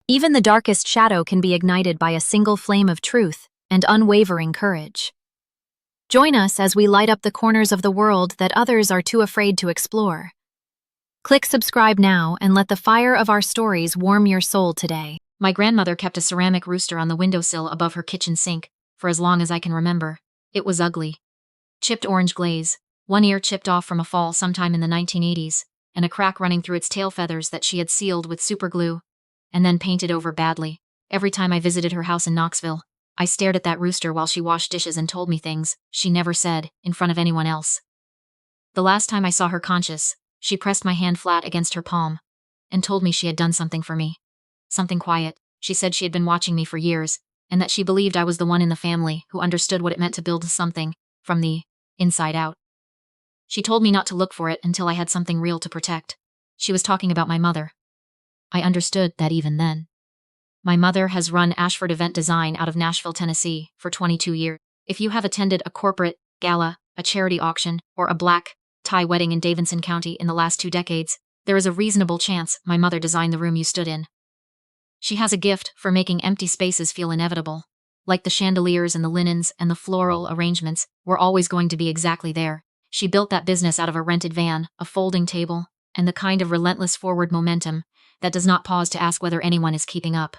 Even the darkest shadow can be ignited by a single flame of truth and unwavering courage. Join us as we light up the corners of the world that others are too afraid to explore. Click subscribe now and let the fire of our stories warm your soul today. My grandmother kept a ceramic rooster on the windowsill above her kitchen sink for as long as I can remember. It was ugly. Chipped orange glaze, one ear chipped off from a fall sometime in the 1980s, and a crack running through its tail feathers that she had sealed with superglue and then painted over badly. Every time I visited her house in Knoxville, I stared at that rooster while she washed dishes and told me things she never said in front of anyone else. The last time I saw her conscious, she pressed my hand flat against her palm and told me she had done something for me. Something quiet. She said she had been watching me for years, and that she believed I was the one in the family who understood what it meant to build something from the inside out. She told me not to look for it until I had something real to protect. She was talking about my mother. I understood that even then. My mother has run Ashford Event Design out of Nashville, Tennessee, for 22 years. If you have attended a corporate gala, a charity auction, or a black tie wedding in Davidson County in the last 2 decades, there is a reasonable chance my mother designed the room you stood in. She has a gift for making empty spaces feel inevitable, like the chandeliers and the linens and the floral arrangements were always going to be exactly there. She built that business out of a rented van, a folding table, and the kind of relentless forward momentum that does not pause to ask whether anyone is keeping up.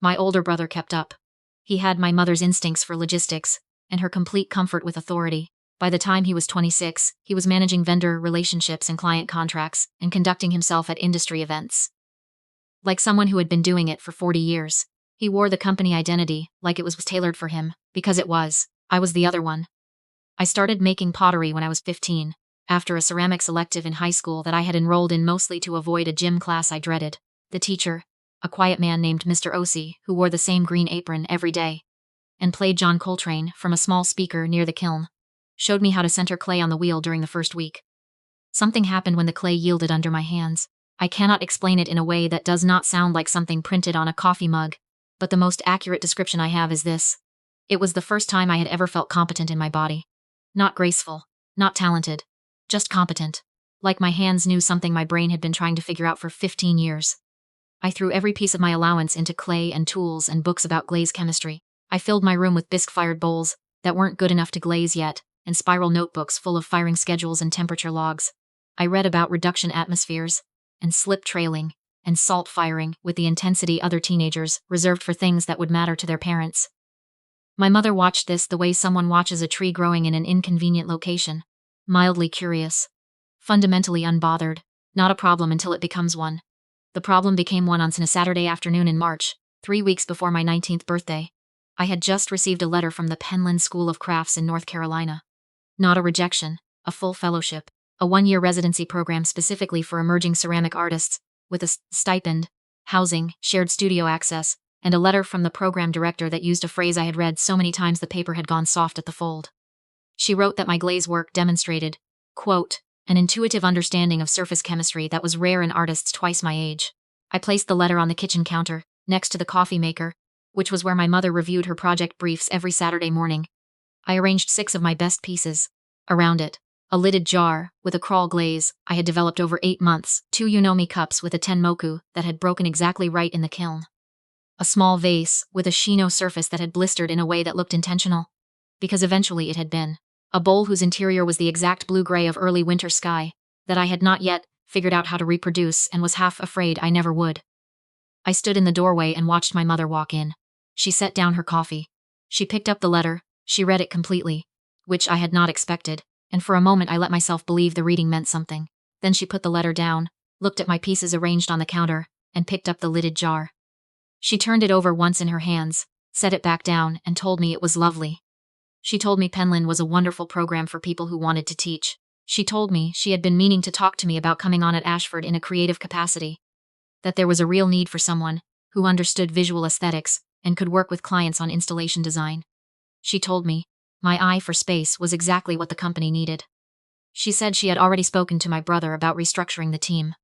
My older brother kept up. He had my mother's instincts for logistics and her complete comfort with authority. By the time he was 26, he was managing vendor relationships and client contracts and conducting himself at industry events like someone who had been doing it for 40 years. He wore the company identity like it was tailored for him, because it was. I was the other one. I started making pottery when I was 15, after a ceramics elective in high school that I had enrolled in mostly to avoid a gym class I dreaded. The teacher, a quiet man named Mr. Ossie, who wore the same green apron every day and played John Coltrane from a small speaker near the kiln, showed me how to center clay on the wheel during the first week. Something happened when the clay yielded under my hands. I cannot explain it in a way that does not sound like something printed on a coffee mug, but the most accurate description I have is this. It was the first time I had ever felt competent in my body. Not graceful, not talented, just competent. Like my hands knew something my brain had been trying to figure out for 15 years. I threw every piece of my allowance into clay and tools and books about glaze chemistry. I filled my room with bisque-fired bowls that weren't good enough to glaze yet, and spiral notebooks full of firing schedules and temperature logs. I read about reduction atmospheres, and slip trailing, and salt firing with the intensity other teenagers reserved for things that would matter to their parents. My mother watched this the way someone watches a tree growing in an inconvenient location, mildly curious, fundamentally unbothered, not a problem until it becomes one. The problem became one on a Saturday afternoon in March, 3 weeks before my 19th birthday. I had just received a letter from the Penland School of Crafts in North Carolina. Not a rejection, a full fellowship. A 1-year residency program specifically for emerging ceramic artists, with a stipend, housing, shared studio access, and a letter from the program director that used a phrase I had read so many times the paper had gone soft at the fold. She wrote that my glaze work demonstrated, quote, an intuitive understanding of surface chemistry that was rare in artists twice my age. I placed the letter on the kitchen counter, next to the coffee maker, which was where my mother reviewed her project briefs every Saturday morning. I arranged 6 of my best pieces around it. A lidded jar, with a crawl glaze, I had developed over 8 months, 2 Unomi cups with a tenmoku that had broken exactly right in the kiln. A small vase, with a shino surface that had blistered in a way that looked intentional, because eventually it had been. A bowl whose interior was the exact blue-gray of early winter sky, that I had not yet figured out how to reproduce and was half afraid I never would. I stood in the doorway and watched my mother walk in. She set down her coffee. She picked up the letter, she read it completely, which I had not expected. And for a moment I let myself believe the reading meant something. Then she put the letter down, looked at my pieces arranged on the counter, and picked up the lidded jar. She turned it over once in her hands, set it back down, and told me it was lovely. She told me Penland was a wonderful program for people who wanted to teach. She told me she had been meaning to talk to me about coming on at Ashford in a creative capacity. That there was a real need for someone who understood visual aesthetics and could work with clients on installation design. She told me my eye for space was exactly what the company needed. She said she had already spoken to my brother about restructuring the team.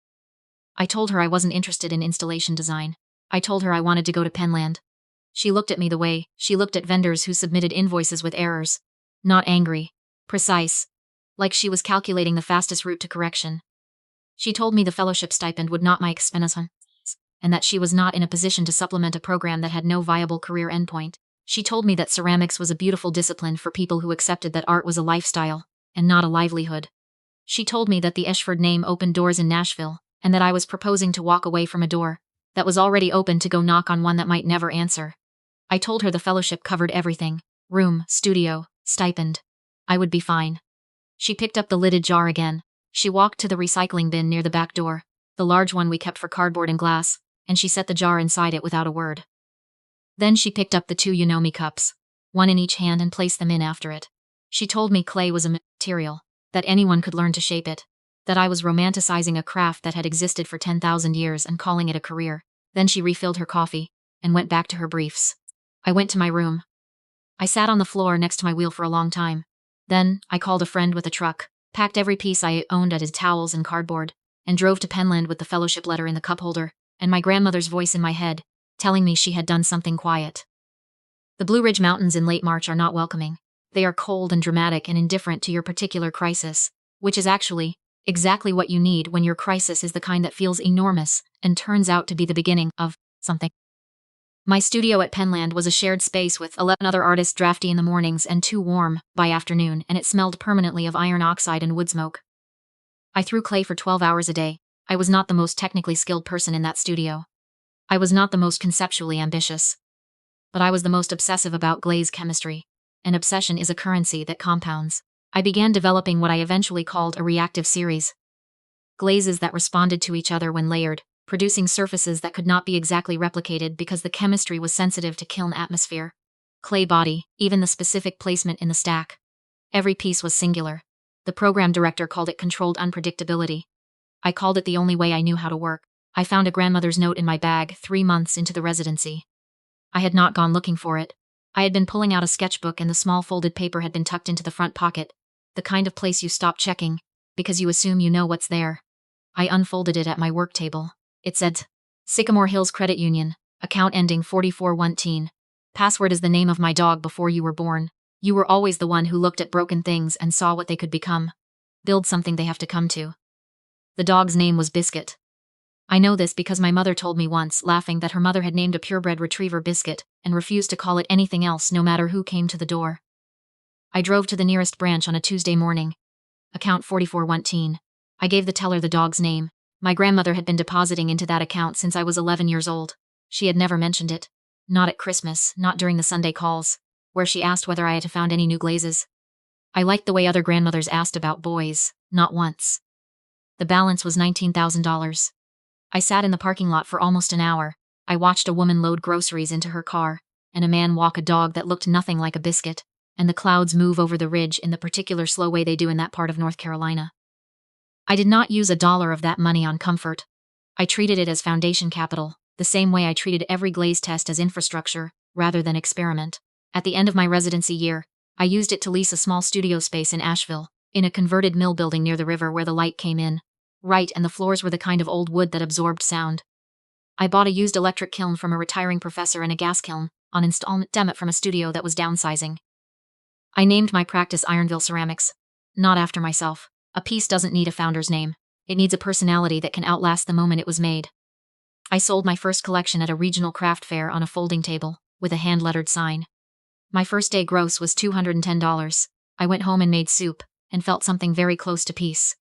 I told her I wasn't interested in installation design. I told her I wanted to go to Penland. She looked at me the way she looked at vendors who submitted invoices with errors. Not angry, precise, like she was calculating the fastest route to correction. She told me the fellowship stipend would not my expense, and and that she was not in a position to supplement a program that had no viable career endpoint. She told me that ceramics was a beautiful discipline for people who accepted that art was a lifestyle, and not a livelihood. She told me that the Eshford name opened doors in Nashville, and that I was proposing to walk away from a door that was already open to go knock on one that might never answer. I told her the fellowship covered everything: room, studio, stipend. I would be fine. She picked up the lidded jar again. She walked to the recycling bin near the back door, the large one we kept for cardboard and glass, and she set the jar inside it without a word. Then she picked up the 2 Unomi cups, one in each hand, and placed them in after it. She told me clay was a material, that anyone could learn to shape it, that I was romanticizing a craft that had existed for 10,000 years and calling it a career. Then she refilled her coffee and went back to her briefs. I went to my room. I sat on the floor next to my wheel for a long time. Then I called a friend with a truck, packed every piece I owned at his towels and cardboard, and drove to Penland with the fellowship letter in the cup holder and my grandmother's voice in my head, telling me she had done something quiet. The Blue Ridge Mountains in late March are not welcoming. They are cold and dramatic and indifferent to your particular crisis, which is actually exactly what you need when your crisis is the kind that feels enormous and turns out to be the beginning of something. My studio at Penland was a shared space with 11 other artists, drafty in the mornings and too warm by afternoon, and it smelled permanently of iron oxide and wood smoke. I threw clay for 12 hours a day. I was not the most technically skilled person in that studio. I was not the most conceptually ambitious. But I was the most obsessive about glaze chemistry. An obsession is a currency that compounds. I began developing what I eventually called a reactive series. Glazes that responded to each other when layered, producing surfaces that could not be exactly replicated because the chemistry was sensitive to kiln atmosphere. Clay body, even the specific placement in the stack. Every piece was singular. The program director called it controlled unpredictability. I called it the only way I knew how to work. I found a grandmother's note in my bag 3 months into the residency. I had not gone looking for it. I had been pulling out a sketchbook and the small folded paper had been tucked into the front pocket, the kind of place you stop checking, because you assume you know what's there. I unfolded it at my work table. It said, Sycamore Hills Credit Union, account ending 4417. Password is the name of my dog before you were born. You were always the one who looked at broken things and saw what they could become. Build something they have to come to. The dog's name was Biscuit. I know this because my mother told me once, laughing, that her mother had named a purebred retriever Biscuit and refused to call it anything else no matter who came to the door. I drove to the nearest branch on a Tuesday morning. Account 4417. I gave the teller the dog's name. My grandmother had been depositing into that account since I was 11 years old. She had never mentioned it. Not at Christmas, not during the Sunday calls, where she asked whether I had found any new glazes. I liked the way other grandmothers asked about boys, not once. The balance was $19,000. I sat in the parking lot for almost an hour. I watched a woman load groceries into her car, and a man walk a dog that looked nothing like a biscuit, and the clouds move over the ridge in the particular slow way they do in that part of North Carolina. I did not use $1 of that money on comfort. I treated it as foundation capital, the same way I treated every glaze test as infrastructure, rather than experiment. At the end of my residency year, I used it to lease a small studio space in Asheville, in a converted mill building near the river where the light came in. Right, and the floors were the kind of old wood that absorbed sound. I bought a used electric kiln from a retiring professor and a gas kiln, on installment debit from a studio that was downsizing. I named my practice Ironville Ceramics. Not after myself. A piece doesn't need a founder's name. It needs a personality that can outlast the moment it was made. I sold my first collection at a regional craft fair on a folding table, with a hand-lettered sign. My first day gross was $210. I went home and made soup, and felt something very close to peace.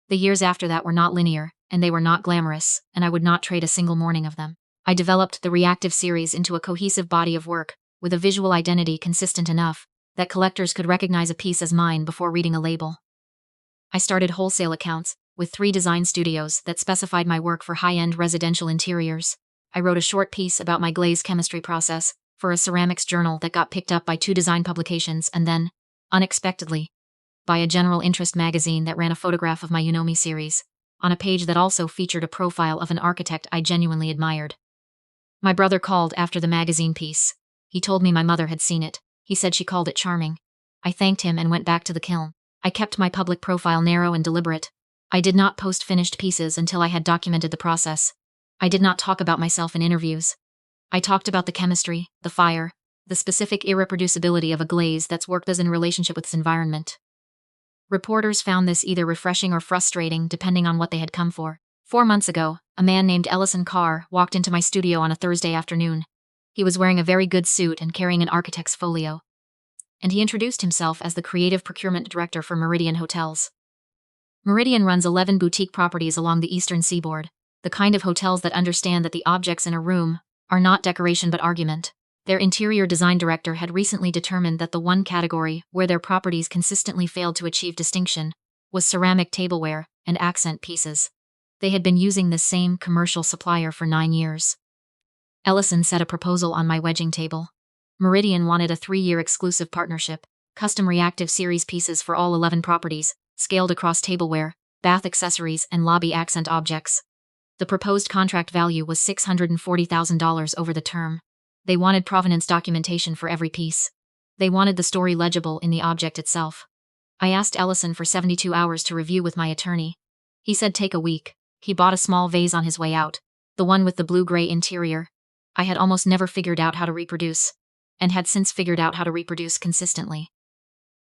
The years after that were not linear, and they were not glamorous, and I would not trade a single morning of them. I developed the reactive series into a cohesive body of work, with a visual identity consistent enough that collectors could recognize a piece as mine before reading a label. I started wholesale accounts, with 3 design studios that specified my work for high-end residential interiors. I wrote a short piece about my glaze chemistry process for a ceramics journal that got picked up by 2 design publications and then, unexpectedly, by a general interest magazine that ran a photograph of my Unomi series, on a page that also featured a profile of an architect I genuinely admired. My brother called after the magazine piece. He told me my mother had seen it. He said she called it charming. I thanked him and went back to the kiln. I kept my public profile narrow and deliberate. I did not post finished pieces until I had documented the process. I did not talk about myself in interviews. I talked about the chemistry, the fire, the specific irreproducibility of a glaze that's worked as in relationship with its environment. Reporters found this either refreshing or frustrating depending on what they had come for. 4 months ago, a man named Ellison Carr walked into my studio on a Thursday afternoon. He was wearing a very good suit and carrying an architect's folio. And he introduced himself as the creative procurement director for Meridian Hotels. Meridian runs 11 boutique properties along the eastern seaboard, the kind of hotels that understand that the objects in a room are not decoration but argument. Their interior design director had recently determined that the one category where their properties consistently failed to achieve distinction was ceramic tableware and accent pieces. They had been using the same commercial supplier for 9 years. Ellison set a proposal on my wedging table. Meridian wanted a 3-year exclusive partnership, custom reactive series pieces for all 11 properties, scaled across tableware, bath accessories, and lobby accent objects. The proposed contract value was $640,000 over the term. They wanted provenance documentation for every piece. They wanted the story legible in the object itself. I asked Ellison for 72 hours to review with my attorney. He said take a week. He bought a small vase on his way out, the one with the blue-gray interior. I had almost never figured out how to reproduce, and had since figured out how to reproduce consistently.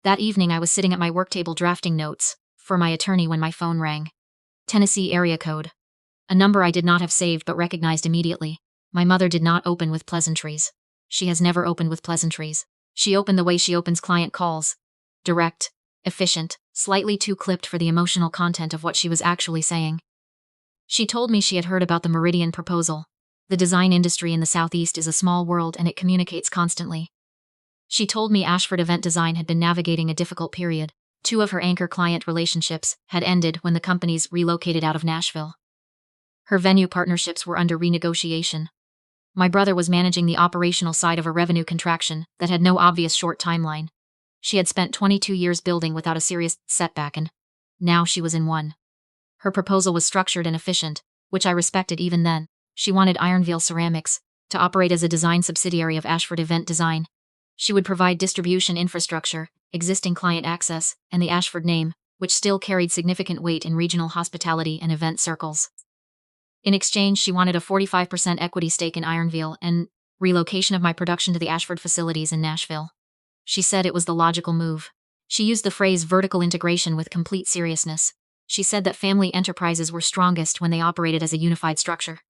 That evening I was sitting at my work table drafting notes for my attorney when my phone rang. Tennessee area code. A number I did not have saved but recognized immediately. My mother did not open with pleasantries. She has never opened with pleasantries. She opened the way she opens client calls. Direct, efficient, slightly too clipped for the emotional content of what she was actually saying. She told me she had heard about the Meridian proposal. The design industry in the Southeast is a small world and it communicates constantly. She told me Ashford Event Design had been navigating a difficult period. 2 of her anchor client relationships had ended when the companies relocated out of Nashville. Her venue partnerships were under renegotiation. My brother was managing the operational side of a revenue contraction that had no obvious short timeline. She had spent 22 years building without a serious setback, and now she was in one. Her proposal was structured and efficient, which I respected even then. She wanted Ironville Ceramics to operate as a design subsidiary of Ashford Event Design. She would provide distribution infrastructure, existing client access, and the Ashford name, which still carried significant weight in regional hospitality and event circles. In exchange, she wanted a 45% equity stake in Ironville and relocation of my production to the Ashford facilities in Nashville. She said it was the logical move. She used the phrase vertical integration with complete seriousness. She said that family enterprises were strongest when they operated as a unified structure.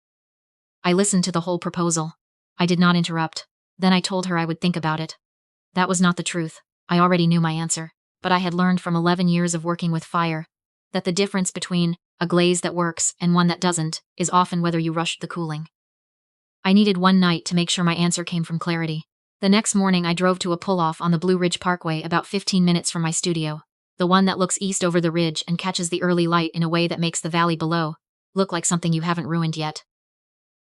I listened to the whole proposal. I did not interrupt. Then I told her I would think about it. That was not the truth. I already knew my answer, but I had learned from 11 years of working with fire that the difference between a glaze that works and one that doesn't is often whether you rushed the cooling. I needed one night to make sure my answer came from clarity. The next morning I drove to a pull-off on the Blue Ridge Parkway about 15 minutes from my studio, the one that looks east over the ridge and catches the early light in a way that makes the valley below look like something you haven't ruined yet.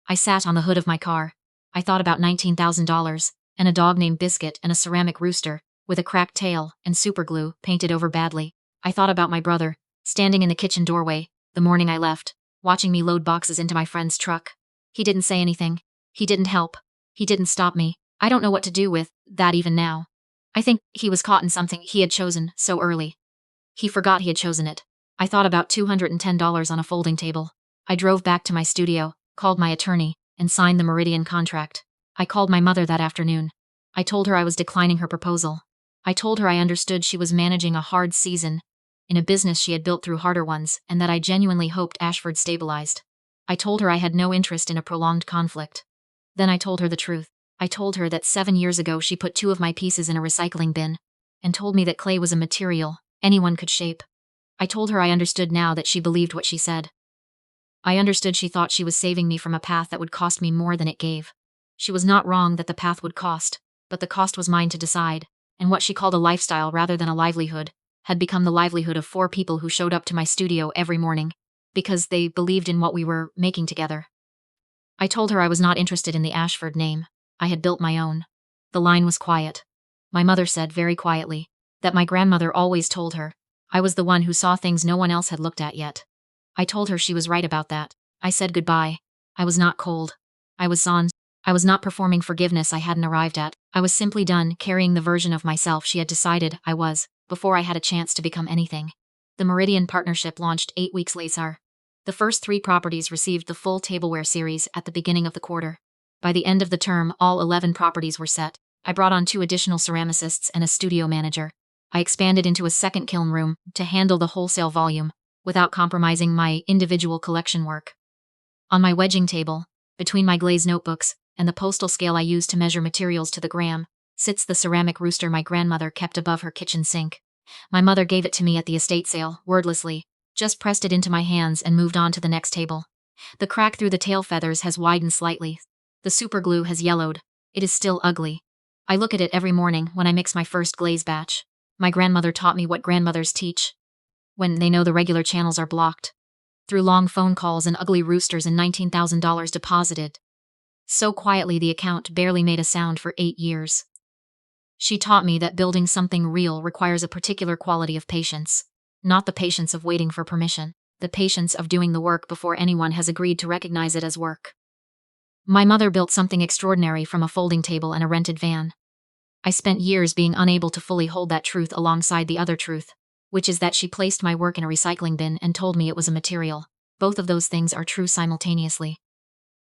I sat on the hood of my car. I thought about $19,000, and a dog named Biscuit and a ceramic rooster, with a cracked tail and superglue painted over badly. I thought about my brother, standing in the kitchen doorway, the morning I left, watching me load boxes into my friend's truck. He didn't say anything. He didn't help. He didn't stop me. I don't know what to do with that even now. I think he was caught in something he had chosen so early. He forgot he had chosen it. I thought about $210 on a folding table. I drove back to my studio, called my attorney, and signed the Meridian contract. I called my mother that afternoon. I told her I was declining her proposal. I told her I understood she was managing a hard season in a business she had built through harder ones, and that I genuinely hoped Ashford stabilized. I told her I had no interest in a prolonged conflict. Then I told her the truth. I told her that 7 years ago she put 2 of my pieces in a recycling bin, and told me that clay was a material anyone could shape. I told her I understood now that she believed what she said. I understood she thought she was saving me from a path that would cost me more than it gave. She was not wrong that the path would cost, but the cost was mine to decide, and what she called a lifestyle rather than a livelihood had become the livelihood of 4 people who showed up to my studio every morning because they believed in what we were making together. I told her I was not interested in the Ashford name. I had built my own. The line was quiet. My mother said very quietly that my grandmother always told her I was the one who saw things no one else had looked at yet. I told her she was right about that. I said goodbye. I was not cold. I was on. I was not performing forgiveness I hadn't arrived at. I was simply done carrying the version of myself she had decided I was before I had a chance to become anything. The Meridian partnership launched 8 weeks later. The first 3 properties received the full tableware series at the beginning of the quarter. By the end of the term, all 11 properties were set. I brought on 2 additional ceramicists and a studio manager. I expanded into a second kiln room to handle the wholesale volume, without compromising my individual collection work. On my wedging table, between my glazed notebooks and the postal scale I use to measure materials to the gram, sits the ceramic rooster my grandmother kept above her kitchen sink. My mother gave it to me at the estate sale, wordlessly, just pressed it into my hands and moved on to the next table. The crack through the tail feathers has widened slightly. The superglue has yellowed. It is still ugly. I look at it every morning when I mix my first glaze batch. My grandmother taught me what grandmothers teach when they know the regular channels are blocked. Through long phone calls and ugly roosters and $19,000 deposited. So quietly the account barely made a sound for 8 years. She taught me that building something real requires a particular quality of patience. Not the patience of waiting for permission, the patience of doing the work before anyone has agreed to recognize it as work. My mother built something extraordinary from a folding table and a rented van. I spent years being unable to fully hold that truth alongside the other truth, which is that she placed my work in a recycling bin and told me it was a material. Both of those things are true simultaneously.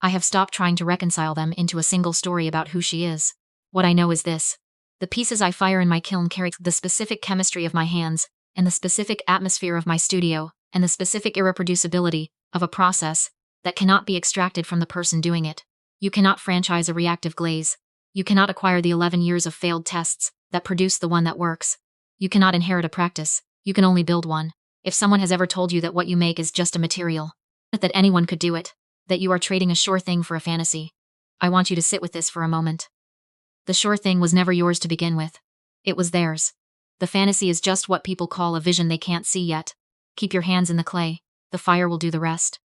I have stopped trying to reconcile them into a single story about who she is. What I know is this. The pieces I fire in my kiln carry the specific chemistry of my hands, and the specific atmosphere of my studio, and the specific irreproducibility of a process that cannot be extracted from the person doing it. You cannot franchise a reactive glaze. You cannot acquire the 11 years of failed tests that produce the one that works. You cannot inherit a practice. You can only build one. If someone has ever told you that what you make is just a material, that anyone could do it, that you are trading a sure thing for a fantasy, I want you to sit with this for a moment. The sure thing was never yours to begin with. It was theirs. The fantasy is just what people call a vision they can't see yet. Keep your hands in the clay. The fire will do the rest.